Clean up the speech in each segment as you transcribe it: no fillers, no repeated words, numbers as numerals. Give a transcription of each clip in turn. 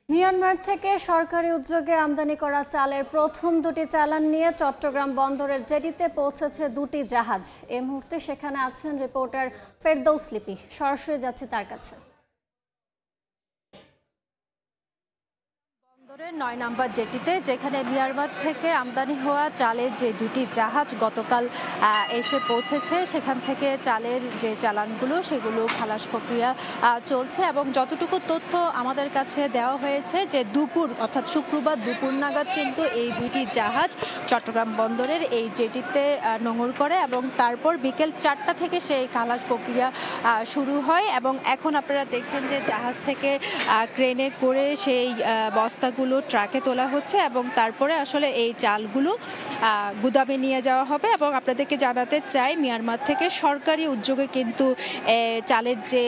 Myanmar থেকে সরকারি উদ্যোগে আমদানি করা চালের প্রথম দুটি চালান নিয়ে চট্টগ্রাম বন্দরের জেটিতে পৌঁছেছে দুটি জাহাজ। এই মুহূর্তে সেখানে আছেন রিপোর্টার ফেরদৌস লিপি। সরাসরি যাচ্ছে তার কাছে। বন্দরের ৯ নম্বর জেটিতে যেখানে মিয়ানমার থেকে আমদানি হওয়া চালের যে দুটি জাহাজ গতকাল এসে পৌঁছেছে, সেখান থেকে চালের যে চালানগুলো সেগুলো খালাস প্রক্রিয়া চলছে এবং যতটুকু তথ্য আমাদের কাছে দেওয়া হয়েছে যে দুপুর অর্থাৎ শুক্রবার দুপুর নাগাদ কিন্তু এই দুটি জাহাজ চট্টগ্রাম বন্দরের এই জেটিতে নোঙর করে এবং তারপর বিকেল ৪টা থেকে সেই খালাস প্রক্রিয়া শুরু হয় এবং এখন আপনারা দেখছেন যে জাহাজ থেকে ক্রেনে করে সেই বস্তাগুলো ট্রাকে তোলা হচ্ছে এবং তারপরে আসলে এই চালগুলো গুদামে নিয়ে যাওয়া হবে। এবং আপনাদেরকে জানাতে চাই, মিয়ানমার থেকে সরকারি উদ্যোগে কিন্তু চালের যে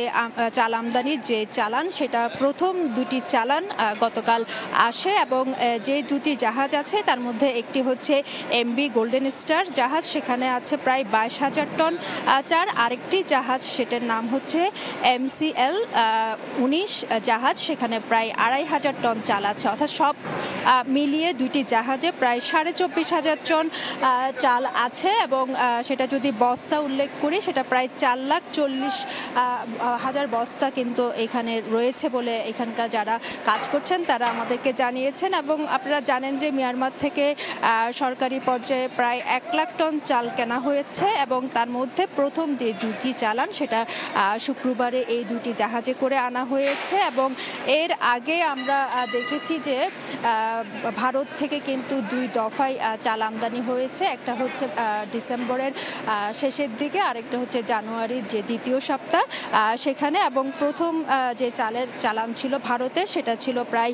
চাল আমদানির যে চালান, সেটা প্রথম দুটি চালান গতকাল আসে এবং যে দুটি জাহাজ আছে তার মধ্যে একটি হচ্ছে এমবি গোল্ডেন স্টার জাহাজ, সেখানে আছে প্রায় ২২,০০০ টন চাল। আরেকটি জাহাজ সেটার নাম হচ্ছে MCL ১৯ জাহাজ, সেখানে প্রায় ২৫০০ টন চাল আছে। অর্থাৎ সব মিলিয়ে দুটি জাহাজে প্রায় ২৪,৫০০ টন চাল আছে এবং সেটা যদি বস্তা উল্লেখ করি সেটা প্রায় ৪,৪০,০০০ বস্তা কিন্তু এখানে রয়েছে বলে এখানকার যারা কাজ করছেন তারা আমাদেরকে জানিয়েছেন। এবং আপনারা জানেন যে মিয়ানমার থেকে সরকারি পর্যায়ে প্রায় ১,০০,০০০ টন চাল কেনা হয়েছে এবং তার মধ্যে প্রথম যে দুটি চালান সেটা শুক্রবারে এই দুটি জাহাজে করে আনা হয়েছে। এবং এর আগে আমরা দেখেছি যে ভারত থেকে কিন্তু দুই দফায় চাল আমদানি হয়েছে, একটা হচ্ছে ডিসেম্বরের শেষের দিকে, আরেকটা হচ্ছে জানুয়ারির যে দ্বিতীয় সপ্তাহ সেখানে। এবং প্রথম যে চালের চালান ছিল ভারতের সেটা ছিল প্রায়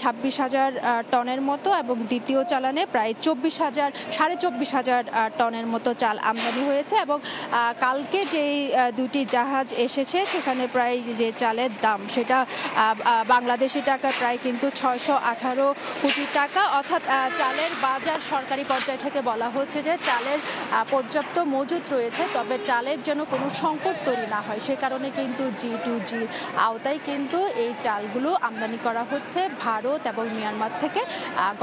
২৬,০০০ টনের মতো এবং দ্বিতীয় চালানে প্রায় ২৪,০০০ টনের মতো চাল আমদানি হয়েছে। এবং কালকে যেই দুটি জাহাজ এসেছে সেখানে প্রায় যে চালের দাম সেটা বাংলাদেশি টাকা প্রায় কিন্তু ৬১৮ কোটি টাকা। অর্থাৎ চালের বাজার সরকারি পর্যায় থেকে বলা হচ্ছে যে চালের পর্যাপ্ত মজুত রয়েছে, তবে চালের যেন কোনো সংকট তৈরি না হয় সে কারণে কিন্তু G2G আওতায় কিন্তু এই চালগুলো আমদানি করা হচ্ছে ভারত এবং মিয়ানমার থেকে।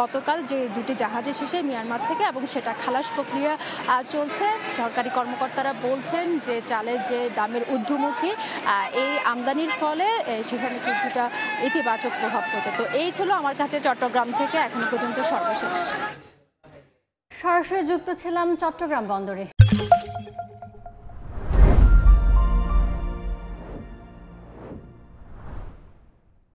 গতকাল যে দুটি জাহাজ এসেছে মিয়ানমার থেকে এবং সেটা খালাস প্রক্রিয়া চলছে। সরকারি কর্মকর্তারা বলছেন যে চালের যে দামের ঊর্ধ্বমুখী, এই আমদানির ফলে সেখানে কিছুটা ইতিবাচক প্রভাব পড়বে। তো এই ছিল আমার কাছে চট্টগ্রাম থেকে এখনো পর্যন্ত সর্বশেষ। সরাসরি যুক্ত ছিলাম চট্টগ্রাম বন্দরে।